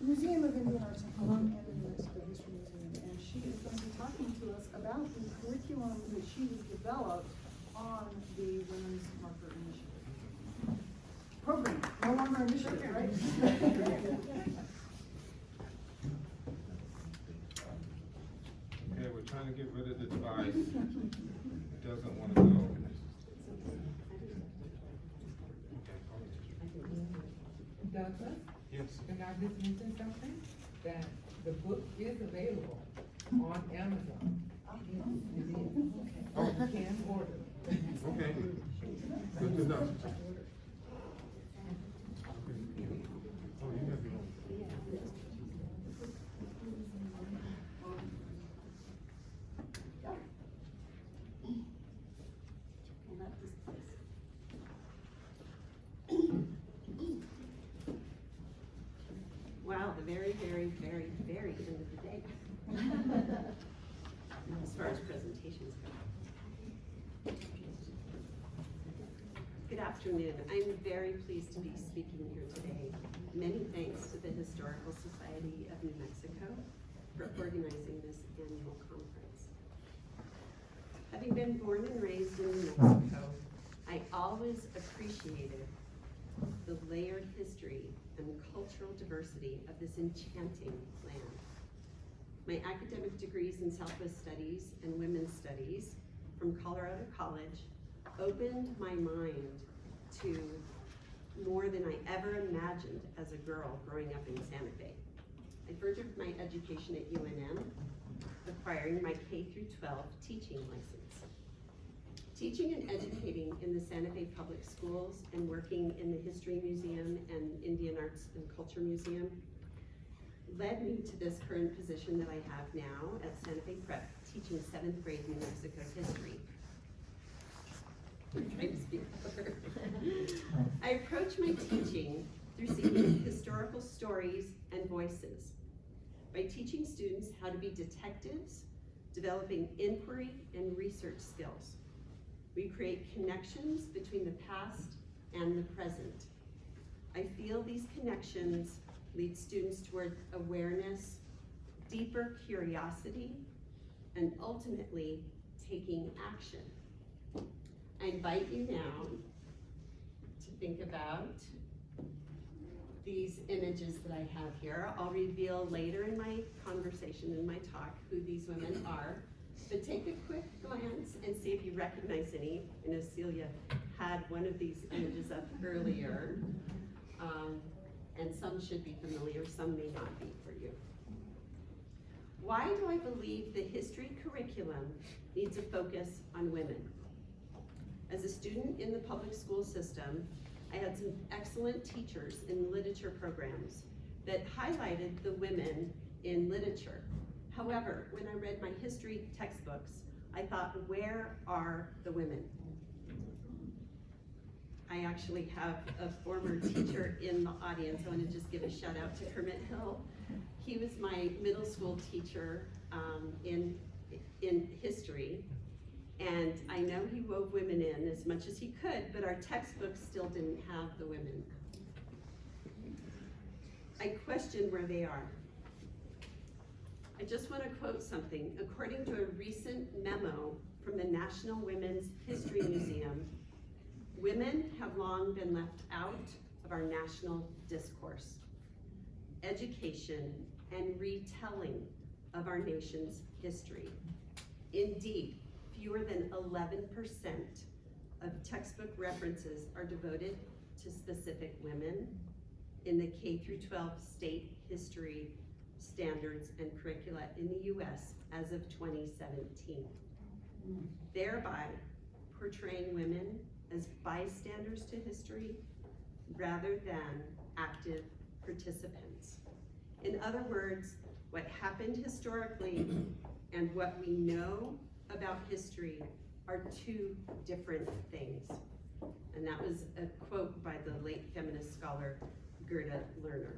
Museum of Indian Arts and Culture and the New Mexico History Museum, and she is going to be talking to us about the curriculum that she has developed on the Women's Marker Initiative. Program, no longer initiative, right? Okay, we're trying to get rid of the device. It doesn't want to go. Douglas, Yes. can I just mention something? That the book is available on Amazon. It is. Oh, you can order. Okay. Good to know. Oh, you have your own. Wow, the very, very, very, very end of the day. As far as presentations go. Good afternoon. I'm very pleased to be speaking here today. Many thanks to the Historical Society of New Mexico for organizing this annual conference. Having been born and raised in New Mexico, I always appreciated the layered history and cultural diversity of this enchanting land. My academic degrees in Southwest Studies and Women's Studies from Colorado College opened my mind to more than I ever imagined as a girl growing up in Santa Fe. I furthered my education at UNM, acquiring my K-12 teaching license. Teaching and educating in the Santa Fe Public Schools and working in the History Museum and Indian Arts and Culture Museum led me to this current position that I have now at Santa Fe Prep, teaching 7th grade New Mexico history. I'm trying to speak louder. I approach my teaching through seeking historical stories and voices, by teaching students how to be detectives, developing inquiry and research skills. We create connections between the past and the present. I feel these connections lead students toward awareness, deeper curiosity, and ultimately taking action. I invite you now to think about these images that I have here. I'll reveal later in my conversation, in my talk, who these women are. But take a quick glance and see if you recognize any. I know Celia had one of these images up earlier. And some should be familiar, some may not be for you. Why do I believe the history curriculum needs a focus on women? As a student in the public school system, I had some excellent teachers in literature programs that highlighted the women in literature. However, when I read my history textbooks, I thought, where are the women? I actually have a former teacher in the audience. I want to just give a shout out to Kermit Hill. He was my middle school teacher in history. And I know he wove women in as much as he could, but our textbooks still didn't have the women. I question where they are. I just want to quote something. According to a recent memo from the National Women's History Museum, women have long been left out of our national discourse, education, and retelling of our nation's history. Indeed, fewer than 11% of textbook references are devoted to specific women in the K-12 state history standards and curricula in the US as of 2017, thereby portraying women as bystanders to history rather than active participants. In other words, what happened historically and what we know about history are two different things. And that was a quote by the late feminist scholar Gerda Lerner.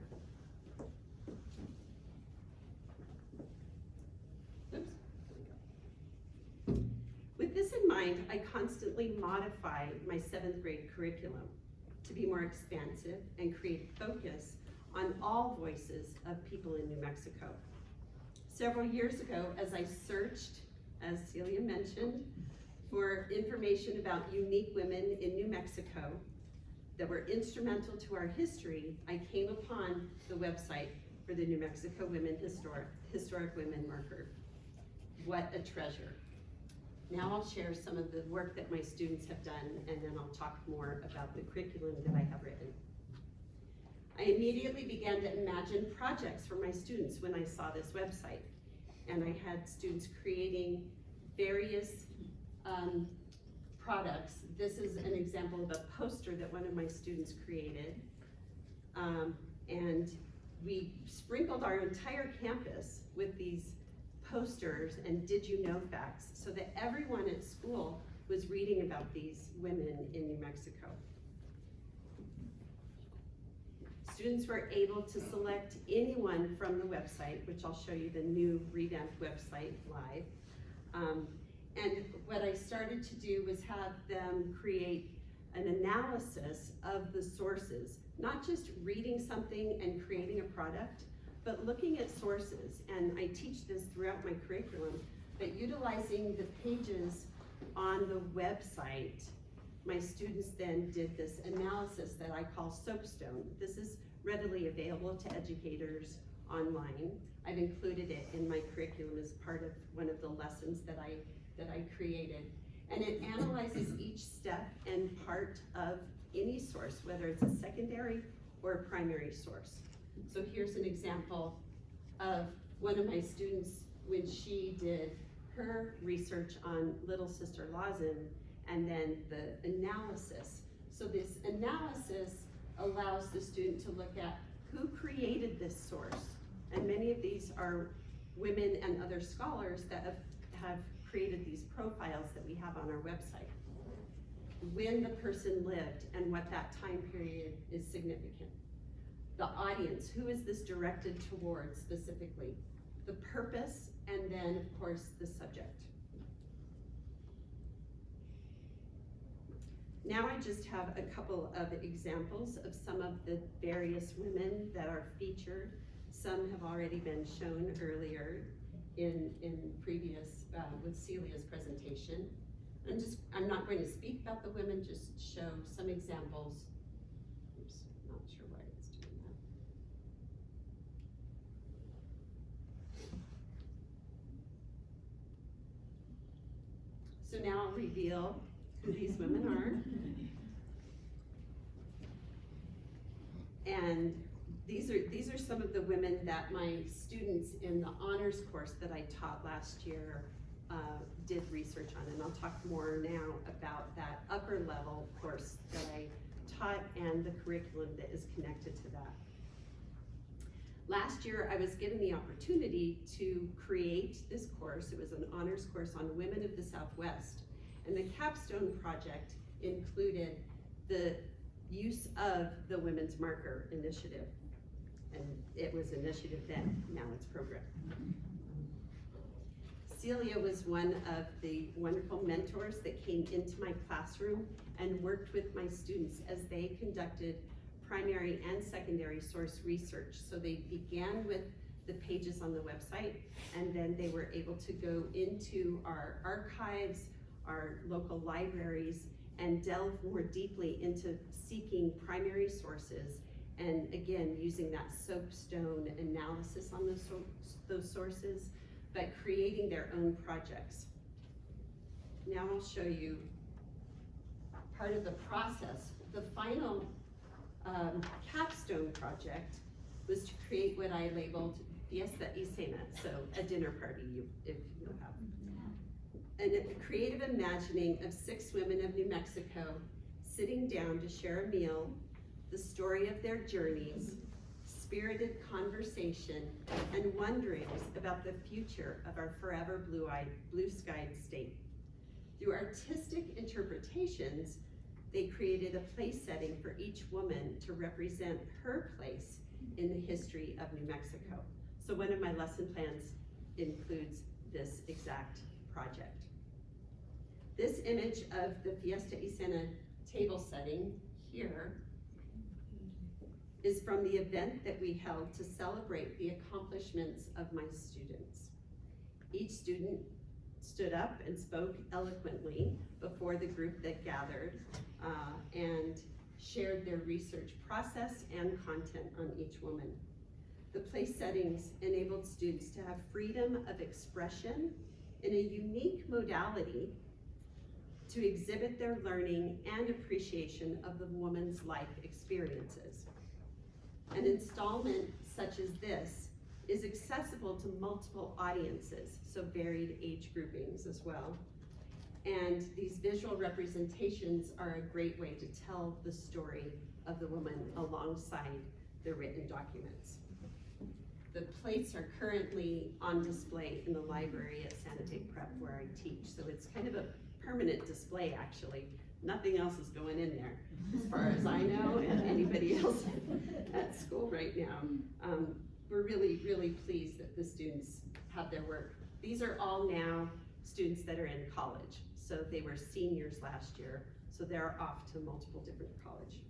Oops. With this in mind, I constantly modify my 7th grade curriculum to be more expansive and create focus on all voices of people in New Mexico. Several years ago, as I searched, as Celia mentioned, for information about unique women in New Mexico that were instrumental to our history, I came upon the website for the New Mexico Historic Women Marker. What a treasure. Now I'll share some of the work that my students have done, and then I'll talk more about the curriculum that I have written. I immediately began to imagine projects for my students when I saw this website. And I had students creating various products. This is an example of a poster that one of my students created. And we sprinkled our entire campus with these posters and did you know facts so that everyone at school was reading about these women in New Mexico. Students were able to select anyone from the website, which I'll show you the new revamped website live. And what I started to do was have them create an analysis of the sources, not just reading something and creating a product, but looking at sources. And I teach this throughout my curriculum, but utilizing the pages on the website, my students then did this analysis that I call soapstone. This is readily available to educators online. I've included it in my curriculum as part of one of the lessons that I created. And it analyzes each step and part of any source, whether it's a secondary or a primary source. So here's an example of one of my students when she did her research on Little Sister Lawson and then the analysis. So this analysis allows the student to look at who created this source. And many of these are women and other scholars that have created these profiles that we have on our website. When the person lived and what that time period is significant. The audience, who is this directed towards specifically? The purpose, and then of course the subject. Now I just have a couple of examples of some of the various women that are featured. Some have already been shown earlier in previous, with Celia's presentation. I'm not going to speak about the women, just show some examples. Oops, not sure why it's doing that. So now I'll reveal who these women are. And these are some of the women that my students in the honors course that I taught last year did research on, and I'll talk more now about that upper level course that I taught and the curriculum that is connected to that. Last year I was given the opportunity to create this course. It was an honors course on women of the Southwest, and the capstone project included the use of the Women's Marker Initiative. And it was initiative then, now it's program. Celia was one of the wonderful mentors that came into my classroom and worked with my students as they conducted primary and secondary source research. So they began with the pages on the website, and then they were able to go into our archives, our local libraries, and delve more deeply into seeking primary sources, and again, using that soapstone analysis on those sources, but creating their own projects. Now I'll show you part of the process. The final capstone project was to create what I labeled Fiesta y Cena, so a dinner party, if you have. And a creative imagining of 6 women of New Mexico sitting down to share a meal, the story of their journeys, spirited conversation, and wonderings about the future of our forever blue-skied state. Through artistic interpretations, they created a place setting for each woman to represent her place in the history of New Mexico. So one of my lesson plans includes this exact project. This image of the Fiesta y Cena table setting here is from the event that we held to celebrate the accomplishments of my students. Each student stood up and spoke eloquently before the group that gathered and shared their research process and content on each woman. The place settings enabled students to have freedom of expression in a unique modality to exhibit their learning and appreciation of the woman's life experiences. An installment such as this is accessible to multiple audiences, so varied age groupings as well. And these visual representations are a great way to tell the story of the woman alongside the written documents. The plates are currently on display in the library at Sanitake Prep where I teach, so it's kind of a permanent display actually. Nothing else is going in there, as far as I know, and anybody else at school right now. We're really, really pleased that the students have their work. These are all now students that are in college. So they were seniors last year, so they're off to multiple different college.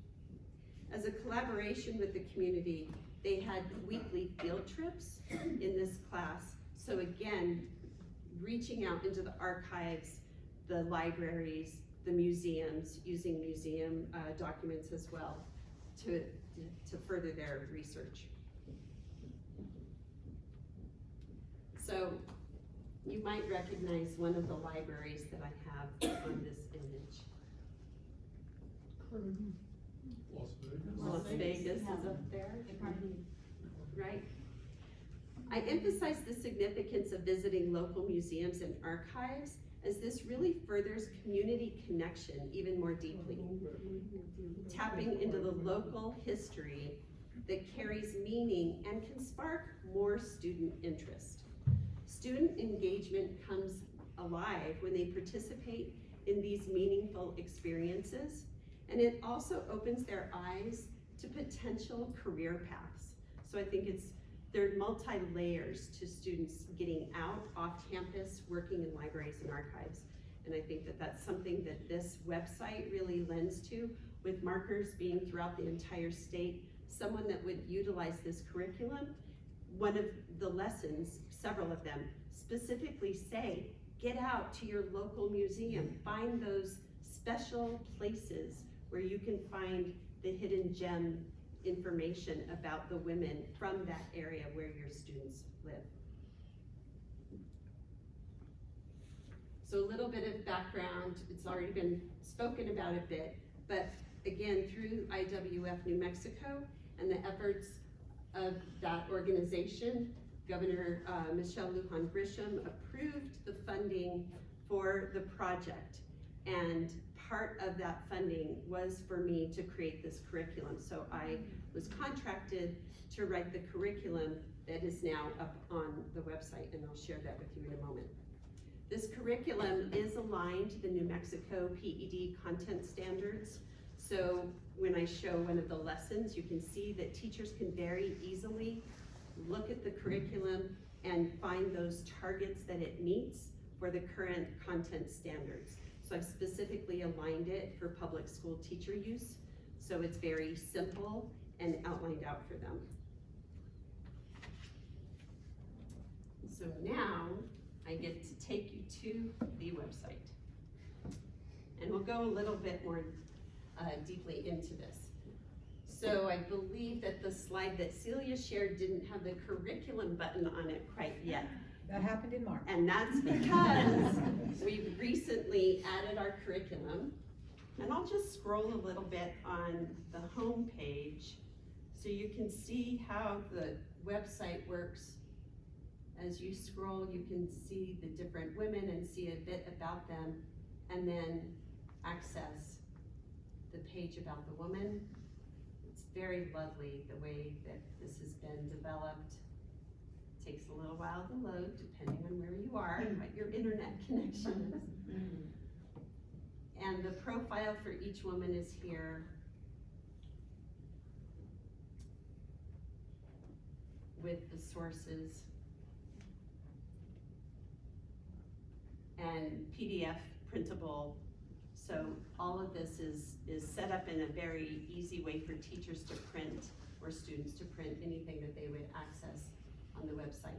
As a collaboration with the community, they had weekly field trips in this class. So again, reaching out into the archives, the libraries, the museums, using museum documents as well to further their research. So you might recognize one of the libraries that I have on this image. Las Vegas. Las Vegas is up there, right? I emphasize the significance of visiting local museums and archives as this really furthers community connection even more deeply. Tapping into the local history that carries meaning and can spark more student interest. Student engagement comes alive when they participate in these meaningful experiences, and it also opens their eyes to potential career paths. So I think there are multi-layers to students getting out off campus, working in libraries and archives. And I think that that's something that this website really lends to, with markers being throughout the entire state. Someone that would utilize this curriculum, one of the lessons, several of them, specifically say, get out to your local museum, find those special places where you can find the hidden gem information about the women from that area where your students live. So a little bit of background, it's already been spoken about a bit, but again, through IWF New Mexico and the efforts of that organization, Governor Michelle Lujan Grisham approved the funding for the project, and part of that funding was for me to create this curriculum. So I was contracted to write the curriculum that is now up on the website, and I'll share that with you in a moment. This curriculum is aligned to the New Mexico PED content standards. So when I show one of the lessons, you can see that teachers can very easily look at the curriculum and find those targets that it meets for the current content standards. So I've specifically aligned it for public school teacher use. So it's very simple and outlined out for them. So now I get to take you to the website. And we'll go a little bit more deeply into this. So I believe that the slide that Celia shared didn't have the curriculum button on it quite yet. That happened in March. And that's because we've recently added our curriculum. And I'll just scroll a little bit on the home page so you can see how the website works. As you scroll, you can see the different women and see a bit about them, and then access the page about the woman. It's very lovely the way that this has been developed. It takes a little while to load, depending on where you are and what your internet connection is. And the profile for each woman is here. With the sources. And PDF printable. So all of this is set up in a very easy way for teachers to print for students to print anything that they would access on the website.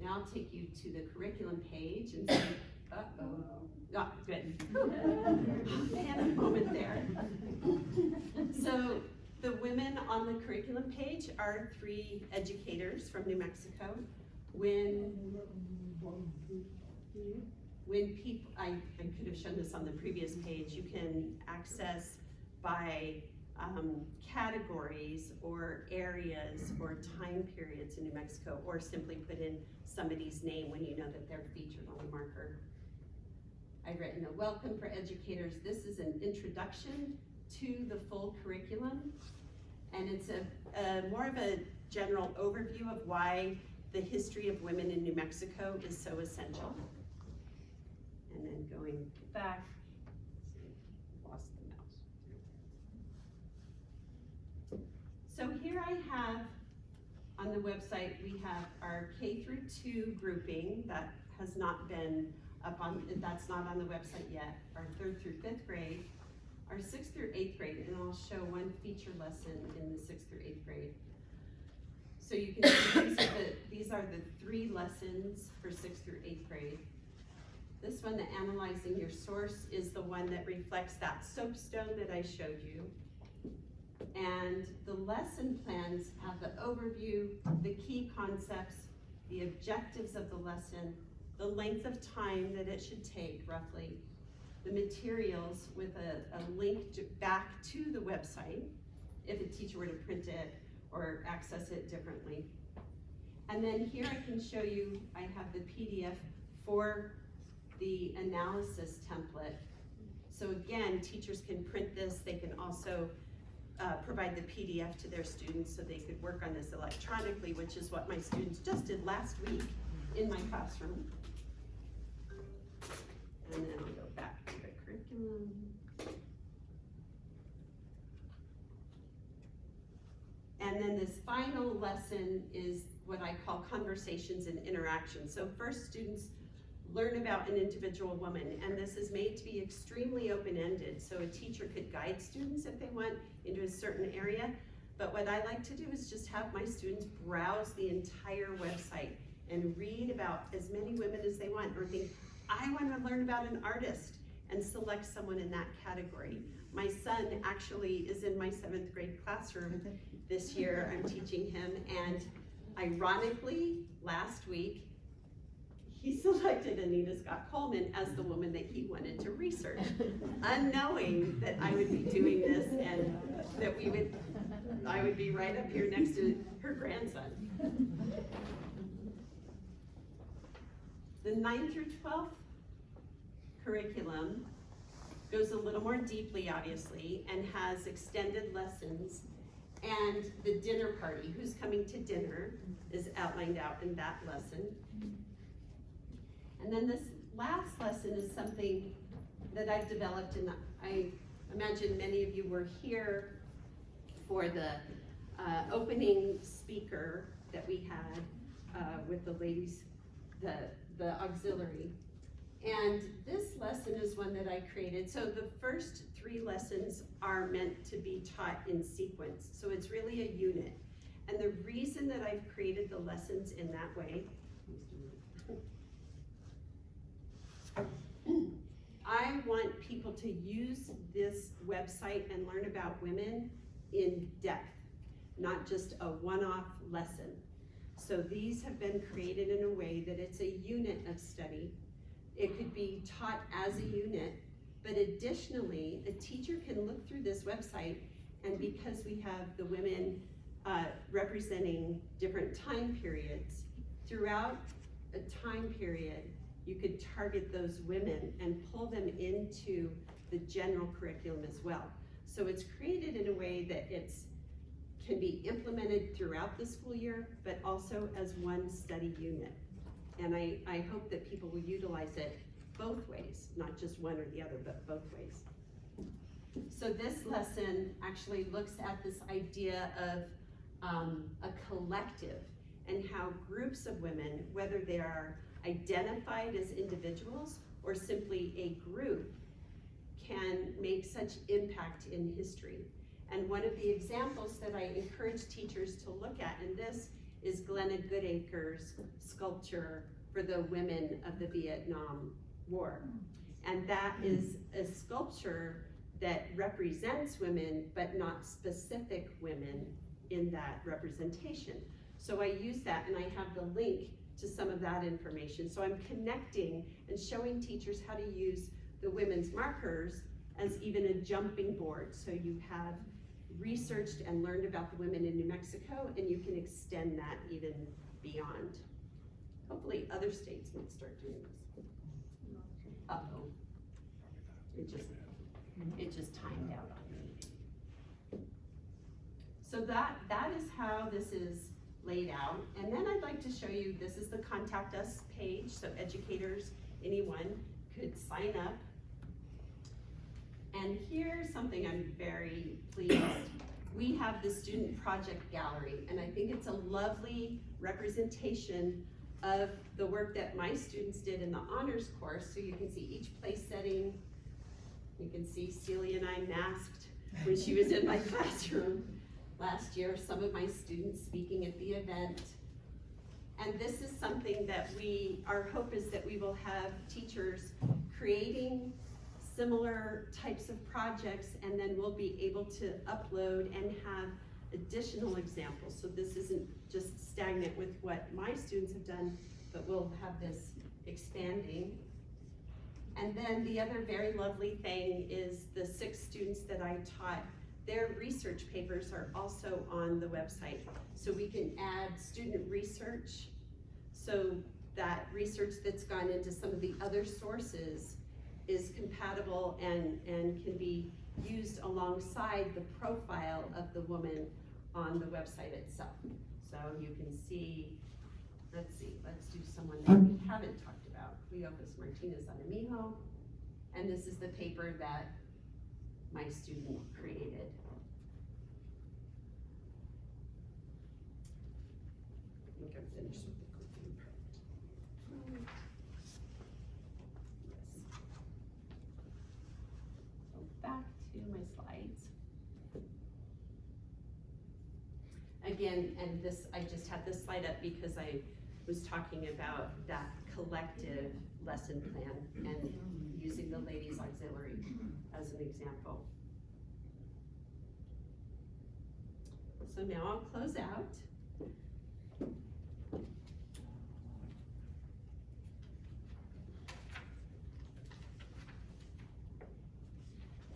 Now I'll take you to the curriculum page and see, oh, good. I had a moment there. So the women on the curriculum page are 3 educators from New Mexico. When people, I could have shown this on the previous page, you can access by categories or areas or time periods in New Mexico, or simply put in somebody's name when you know that they're featured on the marker. I've written a welcome for educators. This is an introduction to the full curriculum, and it's a more of a general overview of why the history of women in New Mexico is so essential. And then going back, lost the mouse. So here I have, on the website, we have our K through 2 grouping that has not been up on, that's not on the website yet, our 3rd through 5th grade, our 6th through 8th grade, and I'll show one feature lesson in the 6th through 8th grade. So you can see these are the 3 lessons for 6th through 8th grade. This one, the analyzing your source, is the one that reflects that soapstone that I showed you. And the lesson plans have the overview, the key concepts, the objectives of the lesson, the length of time that it should take roughly, the materials with a link back to the website if a teacher were to print it or access it differently. And then here I can show you, I have the PDF for the analysis template. So again, teachers can print this. They can also provide the PDF to their students so they could work on this electronically, which is what my students just did last week in my classroom. And then I'll go back to the curriculum. And then this final lesson is what I call conversations and interaction. So first, students learn about an individual woman, and this is made to be extremely open-ended. So a teacher could guide students if they want into a certain area. But what I like to do is just have my students browse the entire website and read about as many women as they want, or think, I want to learn about an artist, and select someone in that category. My son actually is in my 7th grade classroom this year. I'm teaching him, and ironically, last week, he selected Anita Scott Coleman as the woman that he wanted to research, unknowing that I would be doing this and that I would be right up here next to her grandson. The 9th through 12th curriculum goes a little more deeply, obviously, and has extended lessons, and the dinner party, who's coming to dinner, is outlined out in that lesson. And then this last lesson is something that I've developed, and I imagine many of you were here for the opening speaker that we had with the ladies, the auxiliary. And this lesson is one that I created. So the first 3 lessons are meant to be taught in sequence. So it's really a unit. And the reason that I've created the lessons in that way, I want people to use this website and learn about women in depth, not just a one-off lesson. So these have been created in a way that it's a unit of study. It could be taught as a unit, but additionally, a teacher can look through this website, and because we have the women representing different time periods, throughout a time period, you could target those women and pull them into the general curriculum as well. So it's created in a way that can be implemented throughout the school year, but also as one study unit. And I hope that people will utilize it both ways, not just one or the other, but both ways. So this lesson actually looks at this idea of a collective, and how groups of women, whether they are identified as individuals or simply a group, can make such impact in history. And one of the examples that I encourage teachers to look at in this is Glenna Goodacre's sculpture for the women of the Vietnam War. And that is a sculpture that represents women, but not specific women in that representation. So I use that, and I have the link to some of that information. So I'm connecting and showing teachers how to use the women's markers as even a jumping board. So you have researched and learned about the women in New Mexico, and you can extend that even beyond. Hopefully other states might start doing this. Uh-oh. It just timed out on me. So that is how this is laid out. And then I'd like to show you, this is the contact us page, so educators, anyone could sign up. And here's something I'm very pleased. We have the student project gallery, and I think it's a lovely representation of the work that my students did in the honors course. So you can see each place setting. You can see Celia and I masked when she was in my classroom last year, some of my students speaking at the event. And this is something that our hope is that we will have teachers creating similar types of projects, and then we'll be able to upload and have additional examples. So this isn't just stagnant with what my students have done, but we'll have this expanding. And then the other very lovely thing is the 6 students that I taught, their research papers are also on the website. So we can add student research, so that research that's gone into some of the other sources is compatible and can be used alongside the profile of the woman on the website itself. So you can see, let's do someone that we haven't talked about. Cleopas Martinez Anamijo, and this is the paper that my student created. I think I'm finished with the cooking part. So back to my slides. Again, and this, I just had this slide up because I was talking about that collective lesson plan and using the ladies auxiliary as an example. So now I'll close out.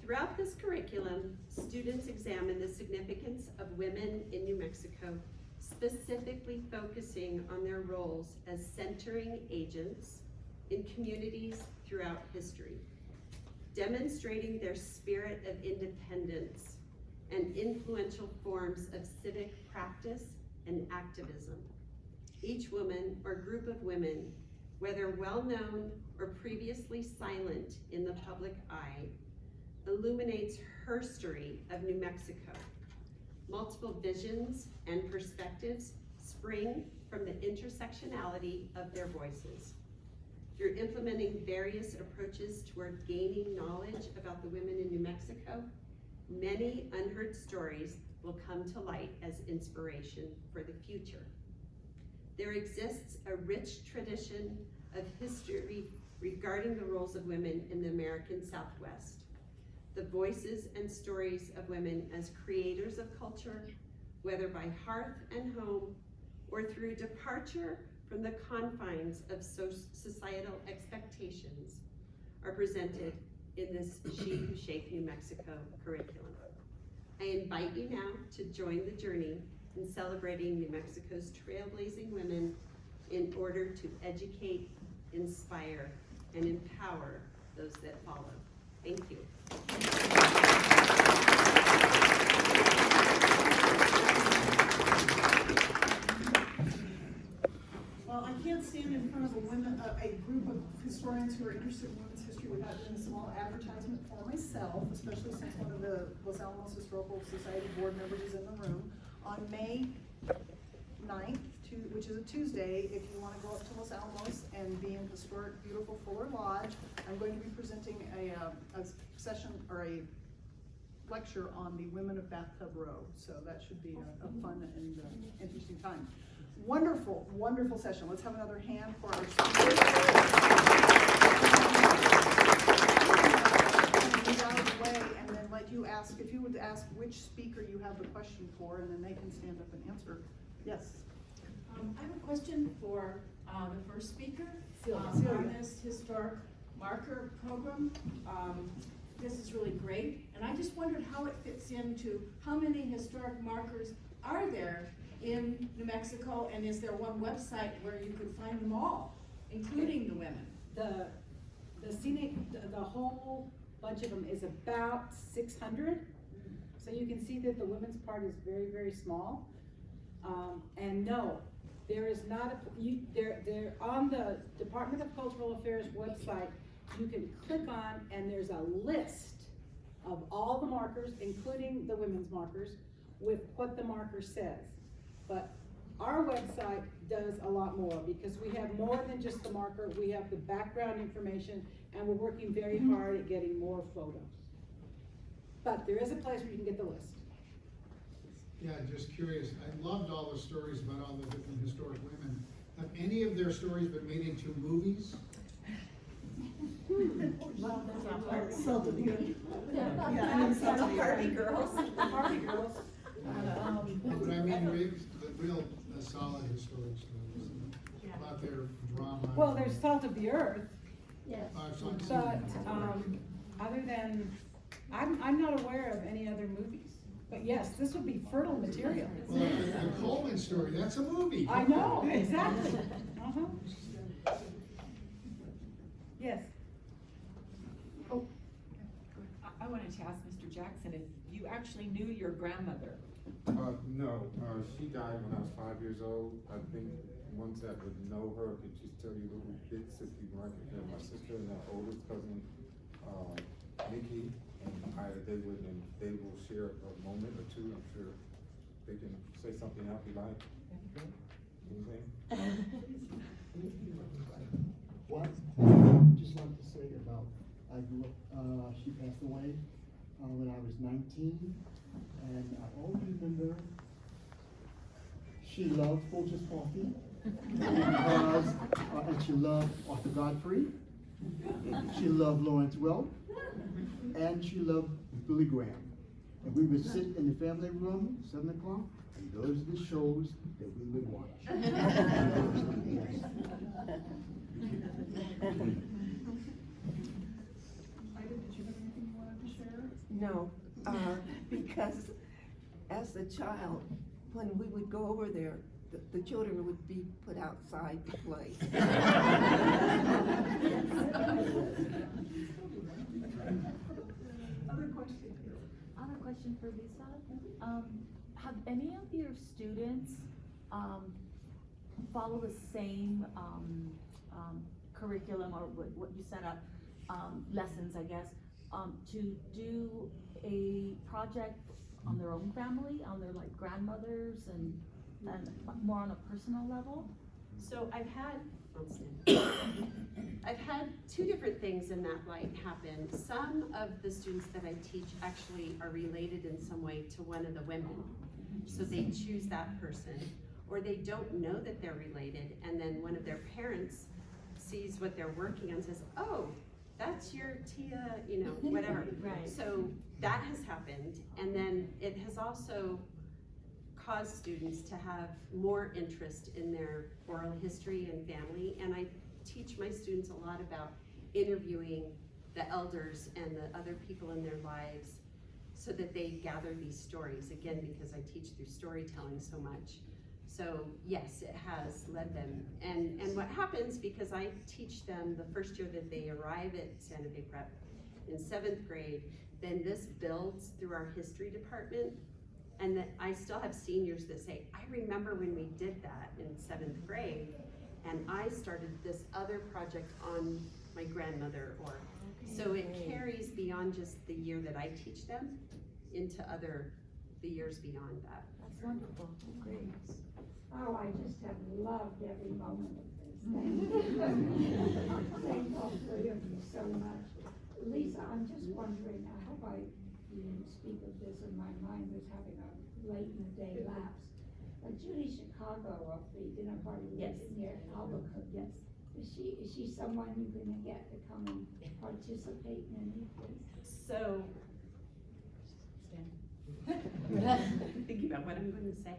Throughout this curriculum, students examine the significance of women in New Mexico, specifically focusing on their roles as centering agents in communities throughout history, demonstrating their spirit of independence and influential forms of civic practice and activism. Each woman or group of women, whether well-known or previously silent in the public eye, illuminates her story of New Mexico. Multiple visions and perspectives spring from the intersectionality of their voices. Through implementing various approaches toward gaining knowledge about the women in New Mexico, many unheard stories will come to light as inspiration for the future. There exists a rich tradition of history regarding the roles of women in the American Southwest. The voices and stories of women as creators of culture, whether by hearth and home or through departure from the confines of societal expectations, are presented in this She Who Shaped New Mexico curriculum. I invite you now to join the journey in celebrating New Mexico's trailblazing women in order to educate, inspire, and empower those that follow. Thank you. Well, I can't stand in front of a group of historians who are interested in women's history without doing a small advertisement for myself, especially since one of the Los Alamos Historical Society board members is in the room. On May 9th, which is a Tuesday, if you want to go up to Los Alamos and be in historic, beautiful Fuller Lodge, I'm going to be presenting a session or a lecture on the women of Bathtub Row. So that should be a fun and interesting time. Wonderful, wonderful session. Let's have another hand for our speakers. Move out of the way and then let you ask, if you would ask which speaker you have the question for, and then they can stand up and answer. Yes. I have a question for the first speaker Celia. on this historic marker program. This is really great, and I just wondered how it fits into how many historic markers are there in New Mexico, and is there one website where you could find them all, including the women? The scenic, the whole bunch of them is about 600. So you can see that the women's part is very, very small. And no, there is not they're on the Department of Cultural Affairs website. You can click on, and there's a list of all the markers, including the women's markers, with what the marker says. But our website does a lot more, because we have more than just the marker. We have the background information, and we're working very hard at getting more photos. But there is a place where you can get the list. Yeah, just curious, I loved all the stories about all the different historic women. Have any of their stories been made into movies? Well, Salt of the Earth. Harvey Girls. Harvey Girls. But I mean, real solid historic stories about their drama. Well, there's Salt of the Earth, I've not seen but them. other than, I'm not aware of any other movies. But yes, this would be fertile material. Well, the Coleman story, that's a movie. I know, exactly. Uh-huh. Yes. I wanted to ask Mr. Jackson if you actually knew your grandmother. No, she died when I was 5 years old. I think ones that would know her could just tell you little bits if you like it. My sister and her oldest cousin, Nikki, and they will share a moment or two. I'm sure they can say something else you like. Anything? What just like to say about, I grew up, she passed away when I was 19, and I always remember she loved Folgers Coffee, because, and she loved Arthur Godfrey, she loved Lawrence Welk, and she loved Billy Graham. And we would sit in the family room, 7 o'clock, and those are the shows that we would watch. Ida, did you have anything you wanted to share? No, because as a child, when we would go over there, the children would be put outside to play. Other questions? I have a question for Lisa. Have any of your students follow the same curriculum, or what you set up, lessons, I guess, to do a project on their own family, on their like grandmothers, and more on a personal level? So I've had two different things in that light happen. Some of the students that I teach actually are related in some way to one of the women. So they choose that person, or they don't know that they're related, and then one of their parents sees what they're working on and says, oh, that's your Tia, you know, whatever. Right. So that has happened, and then it has also caused students to have more interest in their oral history and family, and I teach my students a lot about interviewing the elders and the other people in their lives so that they gather these stories, again, because I teach through storytelling so much. So yes, it has led them. And what happens, because I teach them the first year that they arrive at Santa Fe Prep in 7th grade, then this builds through our history department. And that I still have seniors that say, I remember when we did that in 7th grade, and I started this other project on my grandmother, or so it carries beyond just the year that I teach them into the years beyond that. That's wonderful, great. Oh, I just have loved every moment of this. Thank all three of you so much. Lisa, I'm just wondering, I hope I you didn't speak of this, and my mind was having a late in the day lapse. But Judy Chicago of the dinner party Yes. near Albuquerque. Yes. Is she someone you're gonna get to come and participate in any of this? So. Thinking about what I'm going to say.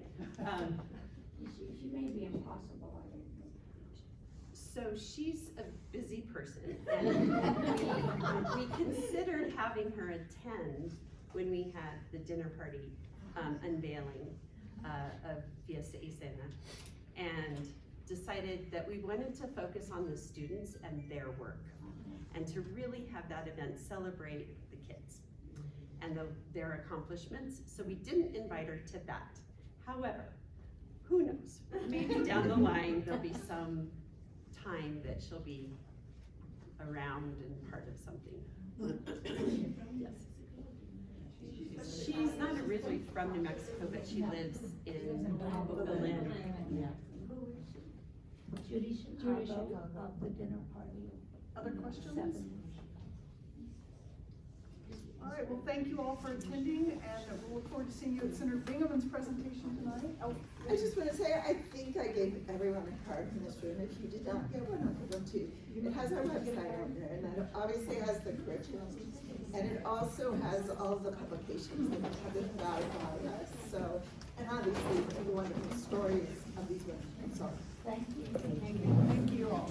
She may be impossible, I don't know. So she's a busy person, and we considered having her attend when we had the dinner party unveiling of Fiesta y Cena, and decided that we wanted to focus on the students and their work, and to really have that event celebrate the kids and their accomplishments. So we didn't invite her to that. However, who knows? Maybe down the line there'll be some time that she'll be around and part of something. Yes. She's not originally from New Mexico, but she lives in Berlin. Yeah. Judy Chicago of the dinner party. Other questions? 7. All right, well, thank you all for attending, and we'll look forward to seeing you at Senator Bingham's presentation tonight. Oh, I just want to say, I think I gave everyone a card in this room. If you did not get one, I'll give one too. It has our website on there, and that obviously has the curriculum. And it also has all the publications that have been put out about us. So, and obviously, the wonderful stories of these women. So, Thank you. thank you all.